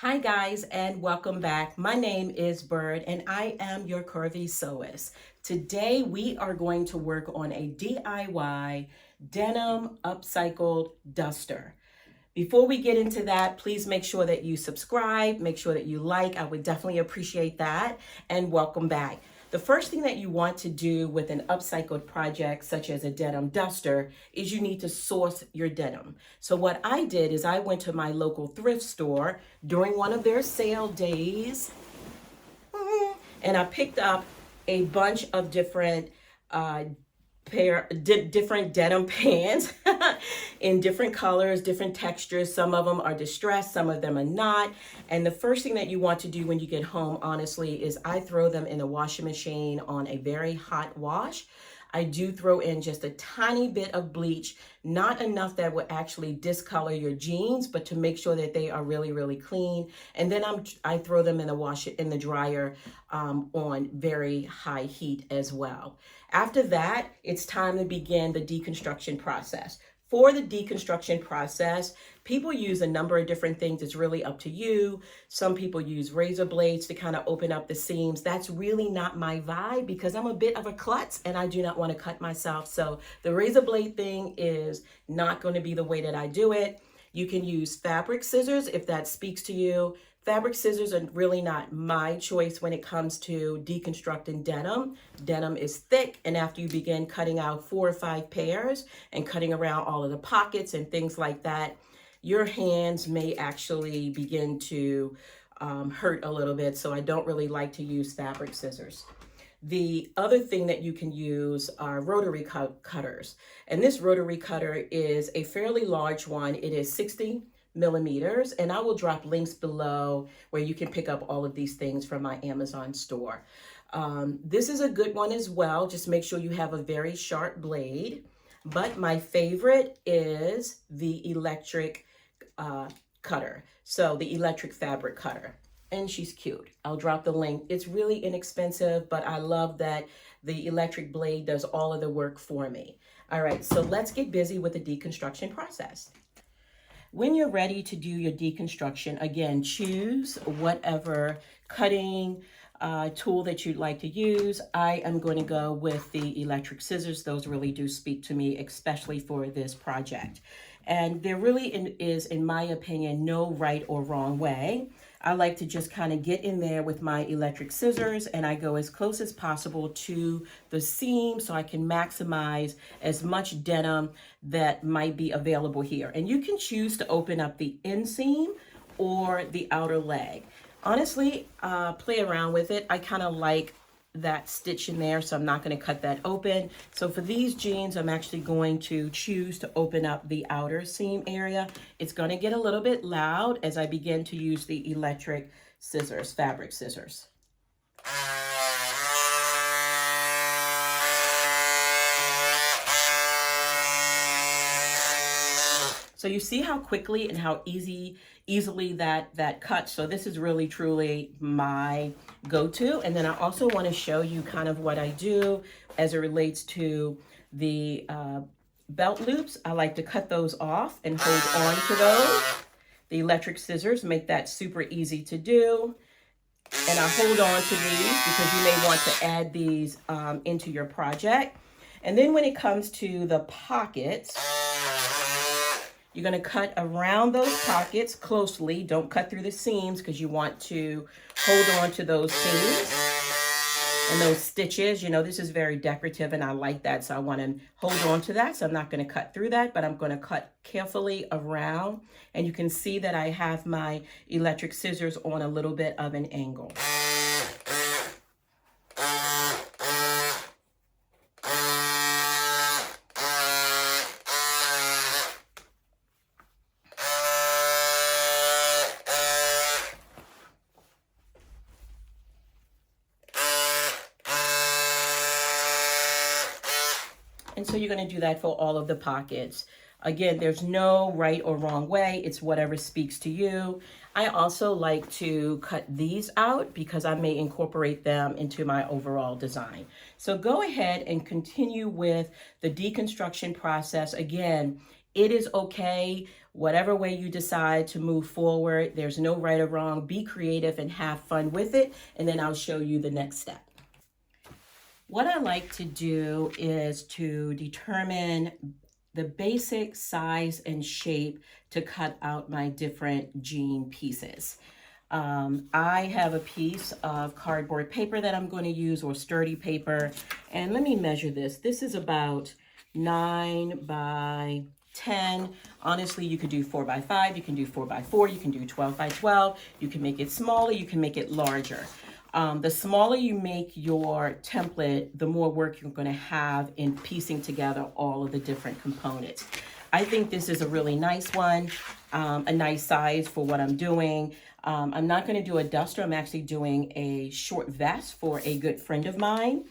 Hi guys, and welcome back. My name is Byrd and I am your curvy sewist. Today we are going to work on a DIY denim upcycled duster. Before we get into that, please make sure that you subscribe, make sure that you like. I would definitely appreciate that, and welcome back. The first thing that you want to do with an upcycled project such as a denim duster is you need to source your denim. So what I did is I went to my local thrift store during one of their sale days, and I picked up a bunch of different different denim pants in different colors, different textures. Some of them are distressed, some of them are not. And the first thing that you want to do when you get home, honestly, is I throw them in the washing machine on a very hot wash. I do throw in just a tiny bit of bleach, not enough that would actually discolor your jeans, but to make sure that they are really, really clean. And then I throw them in the dryer on very high heat as well. After that, it's time to begin the deconstruction process. For the deconstruction process, people use a number of different things. It's really up to you. Some people use razor blades to kind of open up the seams. That's really not my vibe because I'm a bit of a klutz and I do not want to cut myself. So the razor blade thing is not going to be the way that I do it. You can use fabric scissors if that speaks to you. Fabric scissors are really not my choice when it comes to deconstructing denim. Denim is thick, and after you begin cutting out 4 or 5 pairs and cutting around all of the pockets and things like that, your hands may actually begin to hurt a little bit, so I don't really like to use fabric scissors. The other thing that you can use are rotary cutters, and this rotary cutter is a fairly large one. It is 60 millimeters, and I will drop links below where you can pick up all of these things from my Amazon store. This is a good one as well. Just make sure you have a very sharp blade. But my favorite is the electric cutter. So the electric fabric cutter. And she's cute. I'll drop the link. It's really inexpensive, but I love that the electric blade does all of the work for me. All right, so let's get busy with the deconstruction process. When you're ready to do your deconstruction, again, choose whatever cutting tool that you'd like to use. I am going to go with the electric scissors. Those really do speak to me, especially for this project. And there really is, in my opinion, no right or wrong way. I like to just kind of get in there with my electric scissors and I go as close as possible to the seam so I can maximize as much denim that might be available here. And you can choose to open up the inseam or the outer leg. Honestly, play around with it. I kind of like that stitch in there, so I'm not going to cut that open. So for these jeans, I'm actually going to choose to open up the outer seam area. It's going to get a little bit loud as I begin to use the electric scissors, fabric scissors. So you see how quickly and how easily that cuts. So this is really truly my go-to. And then I also want to show you kind of what I do as it relates to the belt loops. I like to cut those off and hold on to those. The electric scissors make that super easy to do. And I hold on to these because you may want to add these into your project. And then when it comes to the pockets, you're going to cut around those pockets closely. Don't cut through the seams because you want to hold on to those seams and those stitches. You know, this is very decorative and I like that, so I want to hold on to that. So I'm not going to cut through that, but I'm going to cut carefully around. And you can see that I have my electric scissors on a little bit of an angle. And so you're going to do that for all of the pockets. Again, there's no right or wrong way. It's whatever speaks to you. I also like to cut these out because I may incorporate them into my overall design. So go ahead and continue with the deconstruction process. Again, It is okay, whatever way you decide to move forward. There's no right or wrong. Be creative and have fun with it. And then I'll show you the next step. What I like to do is to determine the basic size and shape to cut out my different jean pieces. I have a piece of cardboard paper that I'm going to use, or sturdy paper. And let me measure this. This is about 9 by 10. Honestly, you could do 4 by 5, you can do 4 by 4, you can do 12 by 12. You can make it smaller, you can make it larger. The smaller you make your template, the more work you're going to have in piecing together all of the different components. I think this is a really nice one, a nice size for what I'm doing. I'm not going to do a duster. I'm actually doing a short vest for a good friend of mine.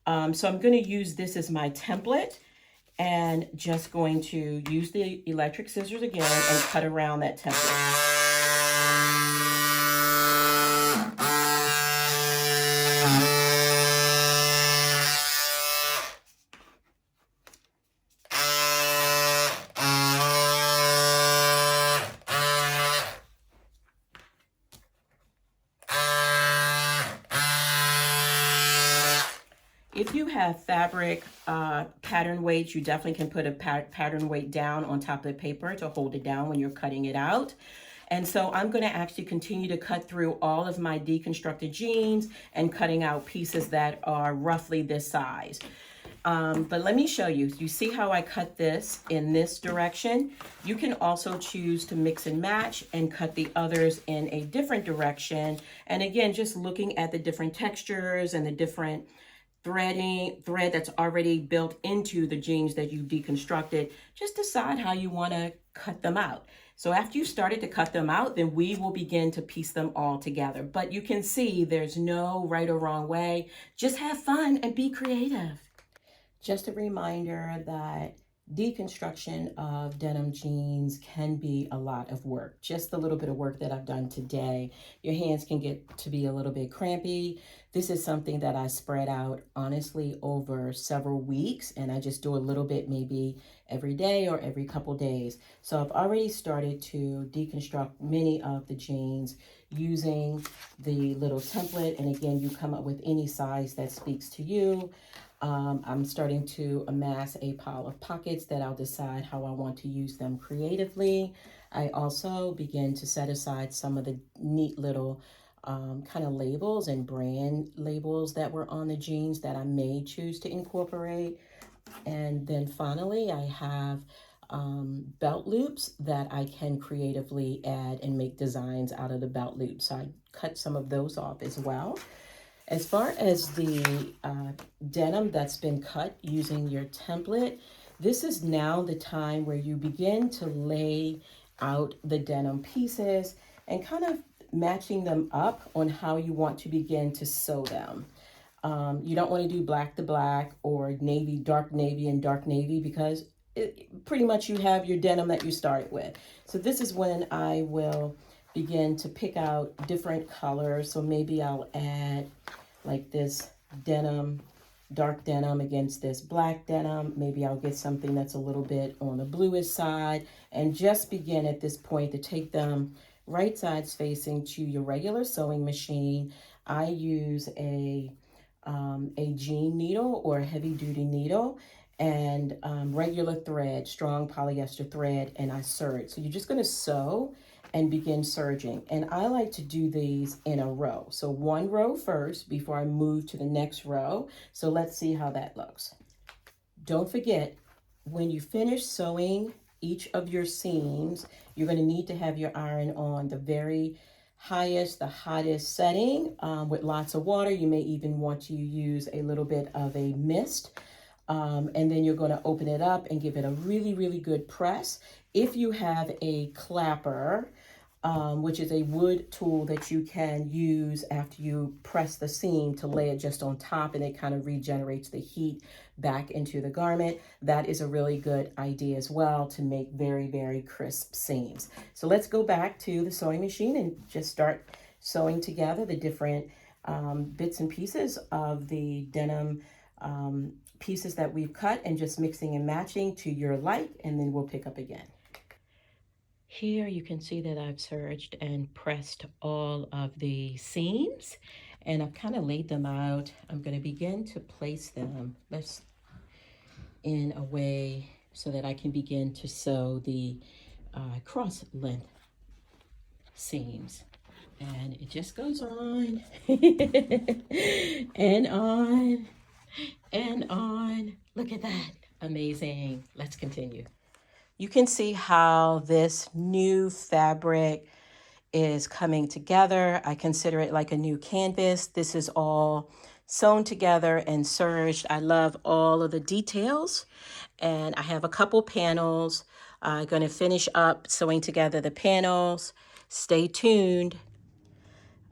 So I'm going to use this as my template, and just going to use the electric scissors again and cut around that template. If you have fabric pattern weights, you definitely can put a pattern weight down on top of the paper to hold it down when you're cutting it out. And so I'm going to actually continue to cut through all of my deconstructed jeans and cutting out pieces that are roughly this size. But let me show you. You see how I cut this in this direction? You can also choose to mix and match and cut the others in a different direction. And again, just looking at the different textures and the different thread that's already built into the jeans that you deconstructed, just decide how you want to cut them out. So after you started to cut them out, then we will begin to piece them all together. But you can see there's no right or wrong way. Just have fun and be creative. Just a reminder that deconstruction of denim jeans can be a lot of work. Just the little bit of work that I've done today, your hands can get to be a little bit crampy. This is something that I spread out honestly over several weeks, and I just do a little bit maybe every day or every couple days. So I've already started to deconstruct many of the jeans using the little template, and again, you come up with any size that speaks to you. I'm starting to amass a pile of pockets that I'll decide how I want to use them creatively. I also begin to set aside some of the neat little kind of labels and brand labels that were on the jeans that I may choose to incorporate. And then finally, I have belt loops that I can creatively add and make designs out of the belt loops. So I cut some of those off as well. As far as the denim that's been cut using your template, this is now the time where you begin to lay out the denim pieces and kind of matching them up on how you want to begin to sew them. You don't want to do black to black or navy, dark navy and dark navy, because pretty much you have your denim that you started with. So this is when I will begin to pick out different colors. So maybe I'll add like this denim, dark denim against this black denim. Maybe I'll get something that's a little bit on the bluish side, and just begin at this point to take them right sides facing to your regular sewing machine. I use a jean needle or a heavy duty needle and regular thread, strong polyester thread, and I serge. So you're just going to sew and begin serging. And I like to do these in a row. So one row first before I move to the next row. So let's see how that looks. Don't forget, when you finish sewing each of your seams, you're going to need to have your iron on the very highest, the hottest setting with lots of water. You may even want to use a little bit of a mist. And then you're going to open it up and give it a really, really good press. If you have a clapper, which is a wood tool that you can use after you press the seam to lay it just on top, and it kind of regenerates the heat back into the garment, that is a really good idea as well to make very, very crisp seams. So let's go back to the sewing machine and just start sewing together the different bits and pieces of the denim pieces that we've cut and just mixing and matching to your like, and then we'll pick up again. Here you can see that I've serged and pressed all of the seams, and I've kind of laid them out. I'm going to begin to place them in a way so that I can begin to sew the cross length seams. And it just goes on and on and on. Look at that. Amazing. Let's continue. You can see how this new fabric is coming together. I consider it like a new canvas. This is all sewn together and serged. I love all of the details. And I have a couple panels. I'm going to finish up sewing together the panels. Stay tuned.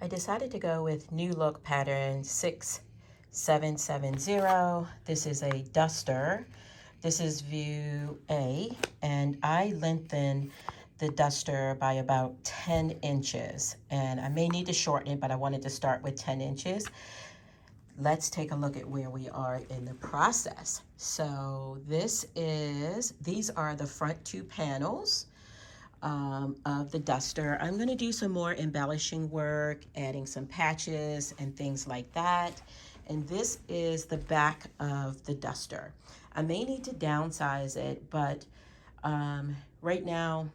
I decided to go with New Look pattern 6770. This is a duster. This is view A, and I lengthened the duster by about 10 inches. And I may need to shorten it, but I wanted to start with 10 inches. Let's take a look at where we are in the process. So these are the front two panels of the duster. I'm going to do some more embellishing work, adding some patches and things like that. And this is the back of the duster. I may need to downsize it, but right now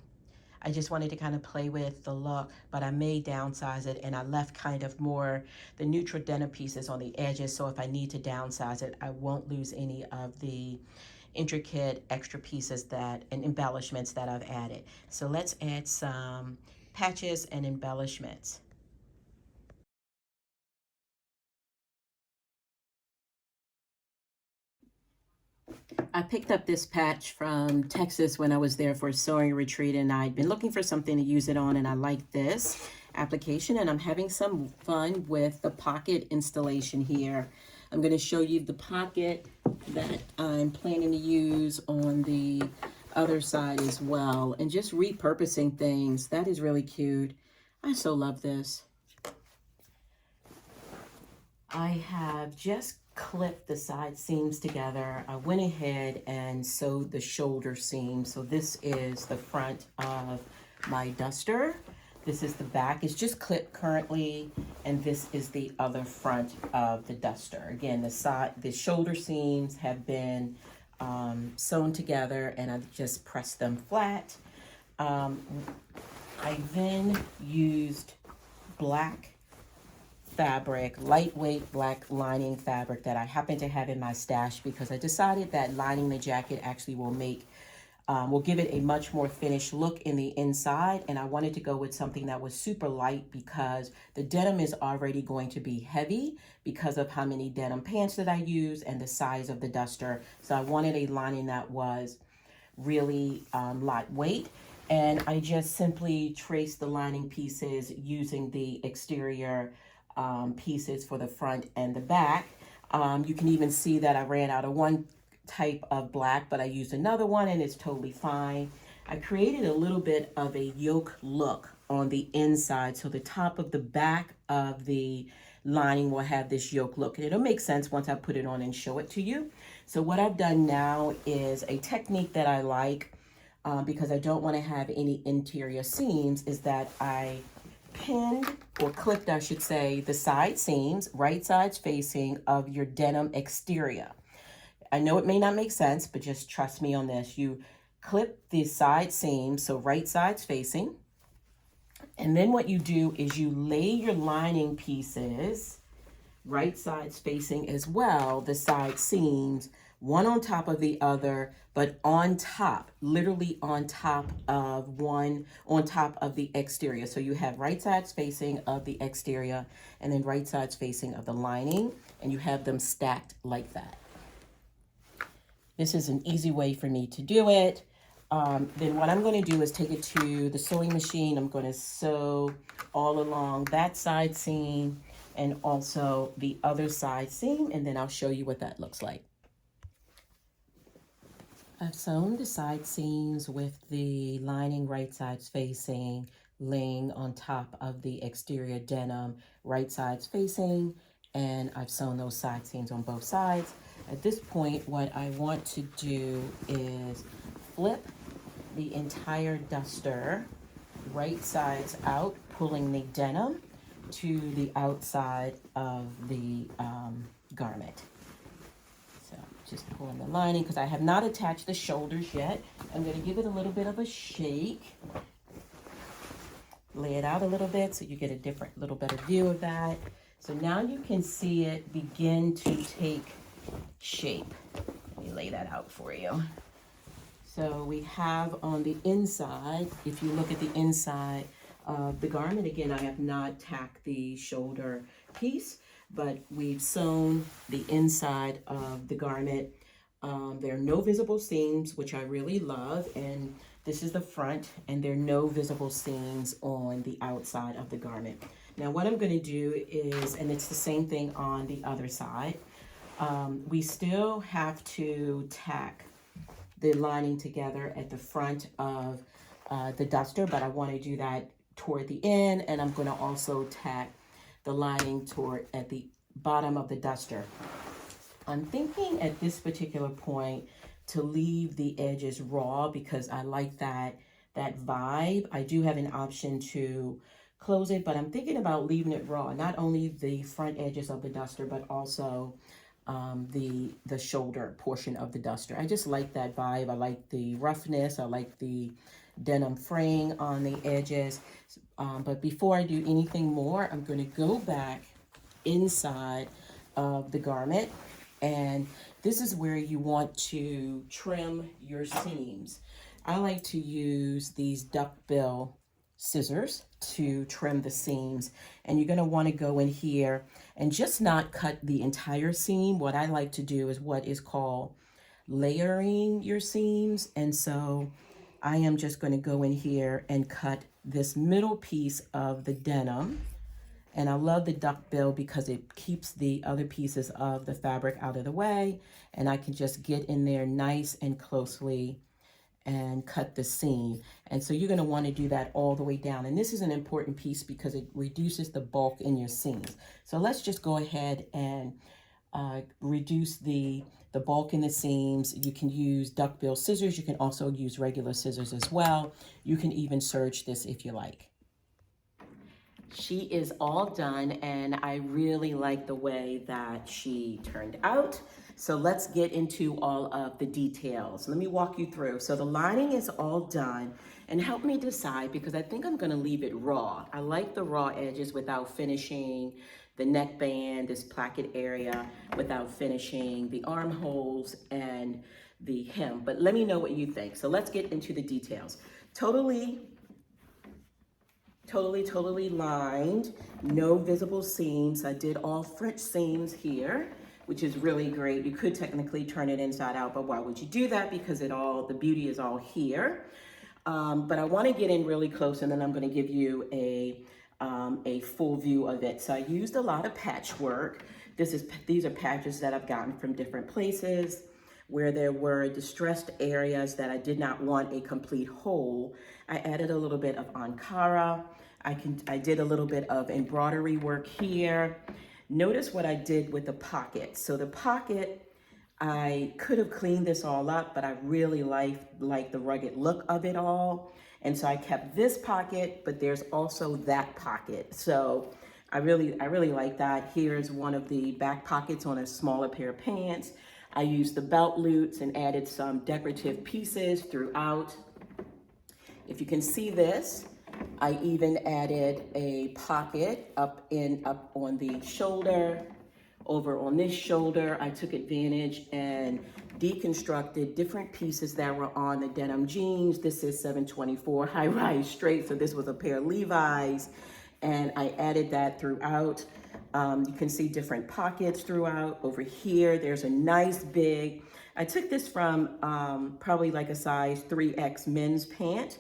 I just wanted to kind of play with the look, but I may downsize it, and I left kind of more the neutral denim pieces on the edges, so if I need to downsize it, I won't lose any of the intricate extra pieces and embellishments that I've added. So let's add some patches and embellishments. I picked up this patch from Texas when I was there for a sewing retreat, and I'd been looking for something to use it on, and I like this application, and I'm having some fun with the pocket installation here. I'm going to show you the pocket that I'm planning to use on the other side as well, and just repurposing things. That is really cute. I so love this. I have just clipped the side seams together. I went ahead and sewed the shoulder seam. So this is the front of my duster. This is the back. It's just clipped currently, and this is the other front of the duster. Again, the shoulder seams have been sewn together, and I've just pressed them flat. I then used black fabric, lightweight black lining fabric that I happen to have in my stash, because I decided that lining the jacket actually will give it a much more finished look in the inside, and I wanted to go with something that was super light because the denim is already going to be heavy because of how many denim pants that I use and the size of the duster. So I wanted a lining that was really lightweight, and I just simply traced the lining pieces using the exterior pieces for the front and the back. You can even see that I ran out of one type of black, but I used another one, and it's totally fine. I created a little bit of a yoke look on the inside, so the top of the back of the lining will have this yoke look, and it'll make sense once I put it on and show it to you. So what I've done now is a technique that I like, because I don't want to have any interior seams, is that I pinned, or clipped I should say, the side seams, right sides facing, of your denim exterior. I know it may not make sense, but just trust me on this. You clip the side seams, so right sides facing, and then what you do is you lay your lining pieces right sides facing as well, the side seams, one on top of the other, but on top, literally on top of the exterior. So you have right sides facing of the exterior, and then right sides facing of the lining, and you have them stacked like that. This is an easy way for me to do it. Then what I'm going to do is take it to the sewing machine. I'm going to sew all along that side seam and also the other side seam, and then I'll show you what that looks like. I've sewn the side seams with the lining right sides facing, laying on top of the exterior denim right sides facing, and I've sewn those side seams on both sides. At this point, what I want to do is flip the entire duster right sides out, pulling the denim to the outside of the garment. So just pulling the lining, because I have not attached the shoulders yet. I'm going to give it a little bit of a shake. Lay it out a little bit so you get a little better view of that. So now you can see it begin to take shape. Let me lay that out for you. So we have on the inside, if you look at the inside of the garment, again, I have not tacked the shoulder piece, but we've sewn the inside of the garment. There are no visible seams, which I really love, and this is the front, and there are no visible seams on the outside of the garment. Now what I'm going to do is, and it's the same thing on the other side, we still have to tack the lining together at the front of the duster, but I want to do that toward the end, and I'm going to also tack the lining toward at the bottom of the duster. I'm thinking at this particular point to leave the edges raw because I like that vibe. I do have an option to close it, but I'm thinking about leaving it raw, not only the front edges of the duster, but also the shoulder portion of the duster. I just like that vibe. I like the roughness. I like the denim fraying on the edges. But before I do anything more, I'm going to go back inside of the garment, and this is where you want to trim your seams. I like to use these duckbill scissors to trim the seams, and you're going to want to go in here and just not cut the entire seam. What I like to do is what is called layering your seams, and so I am just going to go in here and cut this middle piece of the denim. And I love the duckbill because it keeps the other pieces of the fabric out of the way, and I can just get in there nice and closely and cut the seam. And so you're going to want to do that all the way down. And this is an important piece because it reduces the bulk in your seams. So let's just go ahead and reduce the bulk in the seams. You can use duckbill scissors. You can also use regular scissors as well. You can even serge this if you like. She is all done, and I really like the way that she turned out. So let's get into all of the details. Let me walk you through. So the lining is all done, and help me decide because I think I'm going to leave it raw. I like the raw edges without finishing the neckband, this placket area, without finishing the armholes and the hem. But let me know what you think. So let's get into the details. Totally lined, no visible seams. I did all French seams here, which is really great. You could technically turn it inside out, but why would you do that? Because the beauty is all here. But I want to get in really close, and then I'm going to give you a full view of it. So I used a lot of patchwork. These are patches that I've gotten from different places where there were distressed areas that I did not want a complete hole. I added a little bit of Ankara. I did a little bit of embroidery work here. Notice what I did with the pocket. So the pocket, I could have cleaned this all up, but I really like the rugged look of it all. And so I kept this pocket, but there's also that pocket. So I really like that. Here's one of the back pockets on a smaller pair of pants. I used the belt loops and added some decorative pieces throughout. If you can see this, I even added a pocket up on the shoulder. Over on this shoulder, I took advantage and deconstructed different pieces that were on the denim jeans. This is 724 high-rise straight, so this was a pair of Levi's, and I added that throughout. You can see different pockets throughout. Over here, there's a nice big, I took this from probably like a size 3X men's pant,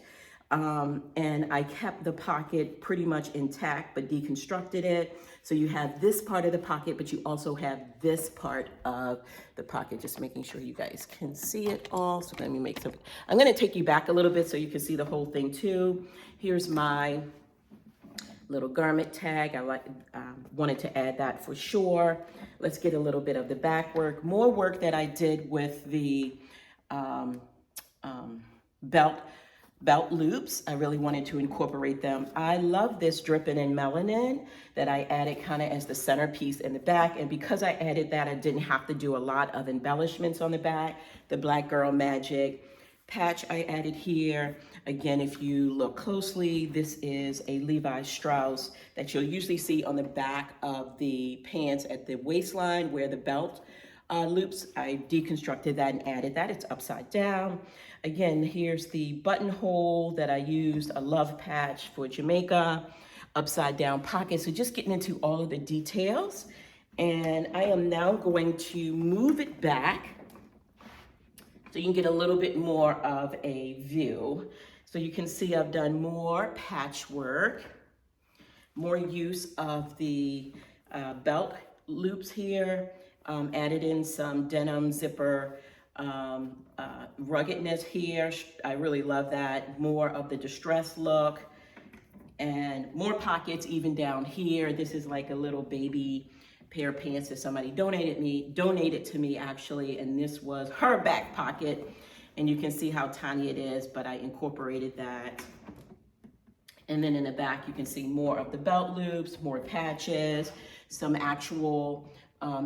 and I kept the pocket pretty much intact, but deconstructed it. So you have this part of the pocket, but you also have this part of the pocket, just making sure you guys can see it all. So let me make some, I'm gonna take you back a little bit so you can see the whole thing too. Here's my Little garment tag. I wanted to add that for sure. Let's get a little bit of the back work. More work that I did with the um, um, belt loops. I really wanted to incorporate them. I love this dripping in melanin that I added kind of as the centerpiece in the back. And because I added that, I didn't have to do a lot of embellishments on the back. The Black Girl Magic patch I added here. Again, if you look closely, this is a Levi Strauss that you'll usually see on the back of the pants at the waistline where the belt loops. I deconstructed that and added that. It's upside down. Again, here's the buttonhole that I used, a love patch for Jamaica, upside down pocket. So just getting into all of the details. And I am now going to move it back so you can get a little bit more of a view. So you can see I've done more patchwork, more use of the belt loops here, added in some denim zipper ruggedness here. I really love that. More of the distressed look and more pockets even down here. This is like a little baby pair of pants that somebody donated to me actually, and this was her back pocket, and you can see how tiny it is, but I incorporated that. And then in the back you can see more of the belt loops, more patches, some actual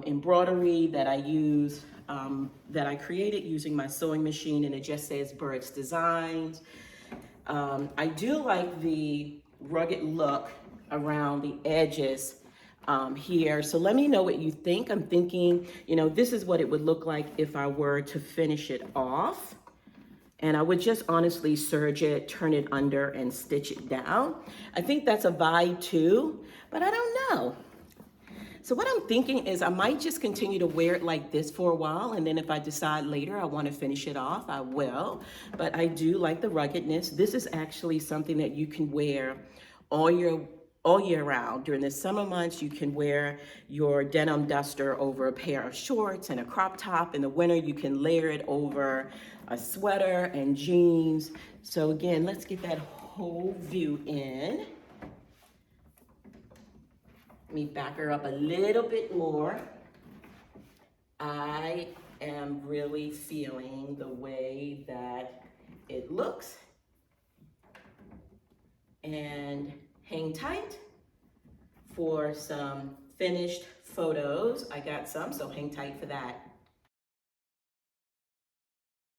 embroidery that I use, that I created using my sewing machine, and it just says Byrd's Designs. I do like the rugged look around the edges here. So let me know what you think. I'm thinking, you know, this is what it would look like if I were to finish it off. And I would just honestly serge it, turn it under, and stitch it down. I think that's a vibe too, but I don't know. So what I'm thinking is I might just continue to wear it like this for a while, and then if I decide later I want to finish it off, I will. But I do like the ruggedness. This is actually something that you can wear all year round. During the summer months, you can wear your denim duster over a pair of shorts and a crop top. In the winter, you can layer it over a sweater and jeans. So again, let's get that whole view in. Let me back her up a little bit more. I am really feeling the way that it looks. And hang tight for some finished photos. I got some, so hang tight for that.